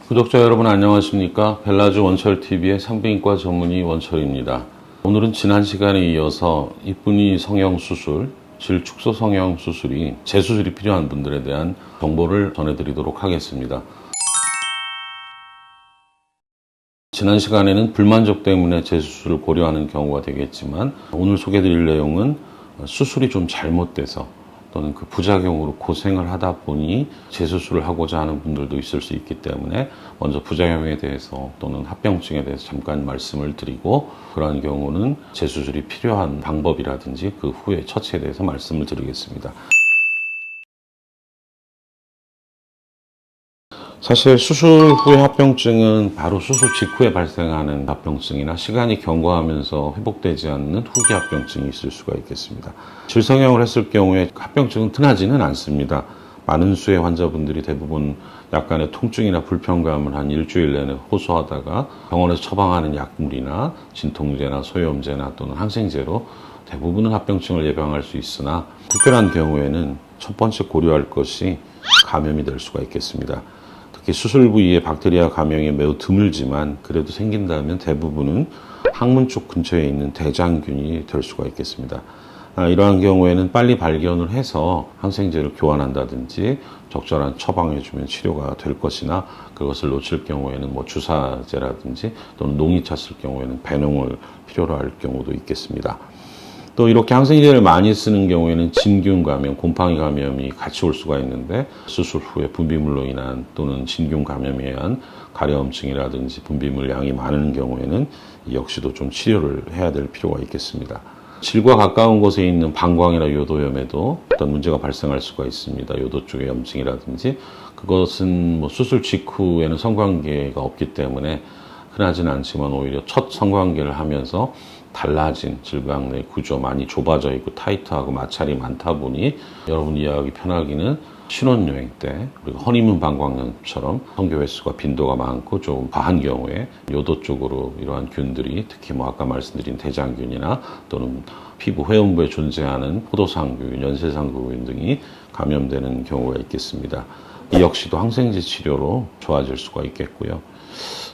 구독자 여러분 안녕하십니까? 벨라즈 원철TV의 상비인과 전문의 원철입니다. 오늘은 지난 시간에 이어서 이쁜이 성형수술, 질축소 성형수술이 재수술이 필요한 분들에 대한 정보를 전해드리도록 하겠습니다. 지난 시간에는 불만족 때문에 재수술을 고려하는 경우가 되겠지만 오늘 소개드릴 내용은 수술이 좀 잘못돼서 또는 그 부작용으로 고생을 하다 보니 재수술을 하고자 하는 분들도 있을 수 있기 때문에 먼저 부작용에 대해서 또는 합병증에 대해서 잠깐 말씀을 드리고, 그러한 경우는 재수술이 필요한 방법이라든지 그 후의 처치에 대해서 말씀을 드리겠습니다. 사실 수술 후의 합병증은 바로 수술 직후에 발생하는 합병증이나 시간이 경과하면서 회복되지 않는 후기 합병증이 있을 수가 있겠습니다. 질성형을 했을 경우에 합병증은 흔하지는 않습니다. 많은 수의 환자분들이 대부분 약간의 통증이나 불편감을 한 일주일 내내 호소하다가 병원에서 처방하는 약물이나 진통제나 소염제나 또는 항생제로 대부분은 합병증을 예방할 수 있으나, 특별한 경우에는 첫 번째 고려할 것이 감염이 될 수가 있겠습니다. 수술 부위에 박테리아 감염이 매우 드물지만 그래도 생긴다면 대부분은 항문 쪽 근처에 있는 대장균이 될 수가 있겠습니다. 이러한 경우에는 빨리 발견을 해서 항생제를 교환한다든지 적절한 처방해주면 치료가 될 것이나, 그것을 놓칠 경우에는 주사제라든지 또는 농이 찼을 경우에는 배농을 필요로 할 경우도 있겠습니다. 또 이렇게 항생제를 많이 쓰는 경우에는 진균 감염, 곰팡이 감염이 같이 올 수가 있는데, 수술 후에 분비물로 인한 또는 진균 감염에 의한 가려움증이라든지 분비물 양이 많은 경우에는 역시도 좀 치료를 해야 될 필요가 있겠습니다. 질과 가까운 곳에 있는 방광이나 요도염에도 어떤 문제가 발생할 수가 있습니다. 요도 쪽의 염증이라든지, 그것은 수술 직후에는 성관계가 없기 때문에 흔하진 않지만 오히려 첫 성관계를 하면서 달라진 질각 내 구조, 많이 좁아져 있고 타이트하고 마찰이 많다 보니 여러분 이해하기 편하기는 신혼여행 때 우리가 허니문 방광염처럼 성교 횟수가 빈도가 많고 좀 과한 경우에 요도 쪽으로 이러한 균들이, 특히 아까 말씀드린 대장균이나 또는 피부 회음부에 존재하는 포도상구균, 연쇄상구균 등이 감염되는 경우가 있겠습니다. 이 역시도 항생제 치료로 좋아질 수가 있겠고요.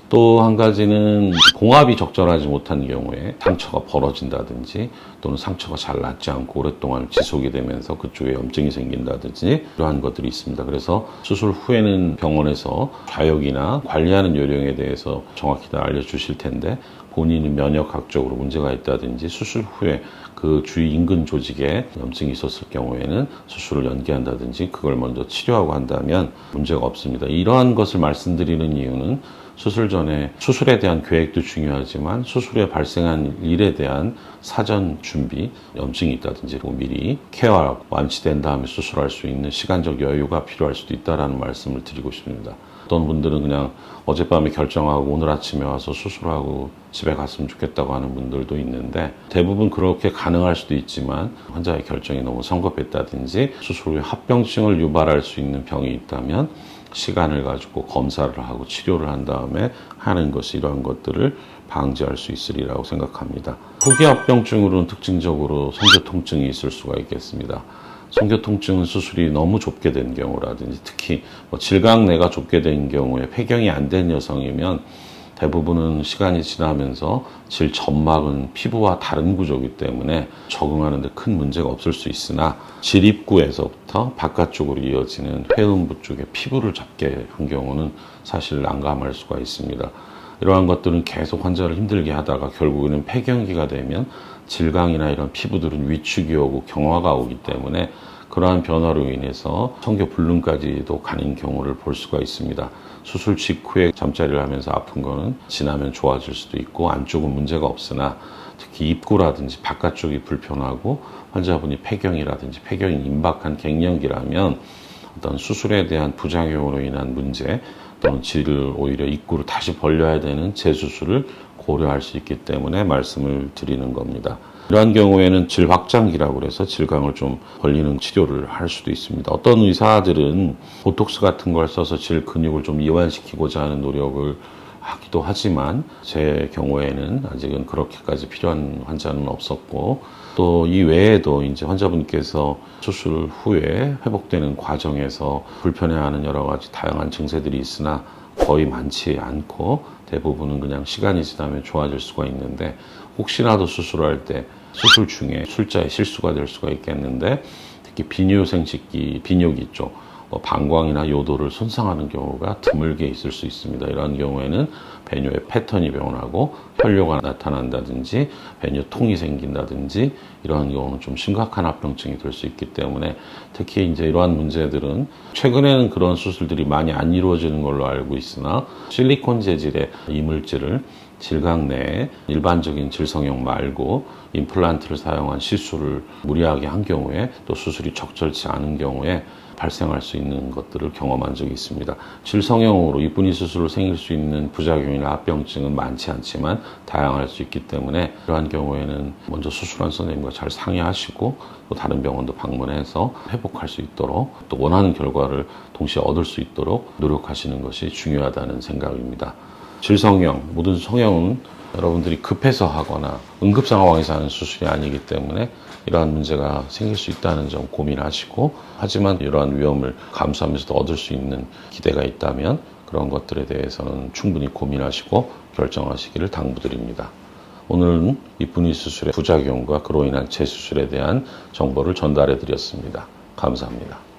또 한 가지는 봉합이 적절하지 못한 경우에 상처가 벌어진다든지 또는 상처가 잘 낫지 않고 오랫동안 지속이 되면서 그쪽에 염증이 생긴다든지 이러한 것들이 있습니다. 그래서 수술 후에는 병원에서 좌욕이나 관리하는 요령에 대해서 정확히 다 알려주실 텐데, 본인이 면역학적으로 문제가 있다든지 수술 후에 그 주위 인근 조직에 염증이 있었을 경우에는 수술을 연기한다든지 그걸 먼저 치료하고 한다면 문제가 없습니다. 이러한 것을 말씀드리는 이유는 수술 전에 수술에 대한 계획도 중요하지만 수술에 발생한 일에 대한 사전 준비, 염증이 있다든지 미리 케어하고 완치된 다음에 수술할 수 있는 시간적 여유가 필요할 수도 있다는 말씀을 드리고 싶습니다. 어떤 분들은 그냥 어젯밤에 결정하고 오늘 아침에 와서 수술하고 집에 갔으면 좋겠다고 하는 분들도 있는데, 대부분 그렇게 가능할 수도 있지만 환자의 결정이 너무 성급했다든지 수술 후에 합병증을 유발할 수 있는 병이 있다면 시간을 가지고 검사를 하고 치료를 한 다음에 하는 것이 이러한 것들을 방지할 수 있으리라고 생각합니다. 후기 합병증으로는 특징적으로 성교통증이 있을 수가 있겠습니다. 성교통증은 수술이 너무 좁게 된 경우라든지, 특히 질각내가 좁게 된 경우에 폐경이 안 된 여성이면 대부분은 시간이 지나면서 질 점막은 피부와 다른 구조이기 때문에 적응하는 데 큰 문제가 없을 수 있으나, 질 입구에서부터 바깥쪽으로 이어지는 회음부 쪽에 피부를 잡게 한 경우는 사실 난감할 수가 있습니다. 이러한 것들은 계속 환자를 힘들게 하다가 결국에는 폐경기가 되면 질강이나 이런 피부들은 위축이 오고 경화가 오기 때문에 그러한 변화로 인해서 성교불능까지도 가는 경우를 볼 수가 있습니다. 수술 직후에 잠자리를 하면서 아픈 거는 지나면 좋아질 수도 있고 안쪽은 문제가 없으나, 특히 입구라든지 바깥쪽이 불편하고 환자분이 폐경이라든지 폐경이 임박한 갱년기라면 어떤 수술에 대한 부작용으로 인한 문제 또는 질을 오히려 입구를 다시 벌려야 되는 재수술을 고려할 수 있기 때문에 말씀을 드리는 겁니다. 이러한 경우에는 질 확장기라고 해서 질강을 좀 벌리는 치료를 할 수도 있습니다. 어떤 의사들은 보톡스 같은 걸 써서 질 근육을 좀 이완시키고자 하는 노력을 하기도 하지만 제 경우에는 아직은 그렇게까지 필요한 환자는 없었고, 또 이 외에도 이제 환자분께서 수술 후에 회복되는 과정에서 불편해하는 여러 가지 다양한 증세들이 있으나 거의 많지 않고 대부분은 그냥 시간이 지나면 좋아질 수가 있는데 혹시라도 수술할 때 수술 중에 술자에 실수가 될 수가 있겠는데 특히 비뇨생식기, 비뇨기 있죠. 방광이나 요도를 손상하는 경우가 드물게 있을 수 있습니다. 이런 경우에는 배뇨의 패턴이 변하고 혈뇨가 나타난다든지 배뇨통이 생긴다든지 이런 경우는 좀 심각한 합병증이 될 수 있기 때문에 특히 이제 이러한 문제들은 최근에는 그런 수술들이 많이 안 이루어지는 걸로 알고 있으나 실리콘 재질의 이물질을 질각 내에 일반적인 질성형 말고 임플란트를 사용한 시술을 무리하게 한 경우에 또 수술이 적절치 않은 경우에 발생할 수 있는 것들을 경험한 적이 있습니다. 질성형으로 이쁜이 수술로 생길 수 있는 부작용이나 합병증은 많지 않지만 다양할 수 있기 때문에 이러한 경우에는 먼저 수술한 선생님과 잘 상의하시고 또 다른 병원도 방문해서 회복할 수 있도록 또 원하는 결과를 동시에 얻을 수 있도록 노력하시는 것이 중요하다는 생각입니다. 질성형, 모든 성형은 여러분들이 급해서 하거나 응급 상황에서 하는 수술이 아니기 때문에 이러한 문제가 생길 수 있다는 점 고민하시고 하지만 이러한 위험을 감수하면서도 얻을 수 있는 기대가 있다면 그런 것들에 대해서는 충분히 고민하시고 결정하시기를 당부드립니다. 오늘은 이쁜이 수술의 부작용과 그로 인한 재수술에 대한 정보를 전달해 드렸습니다. 감사합니다.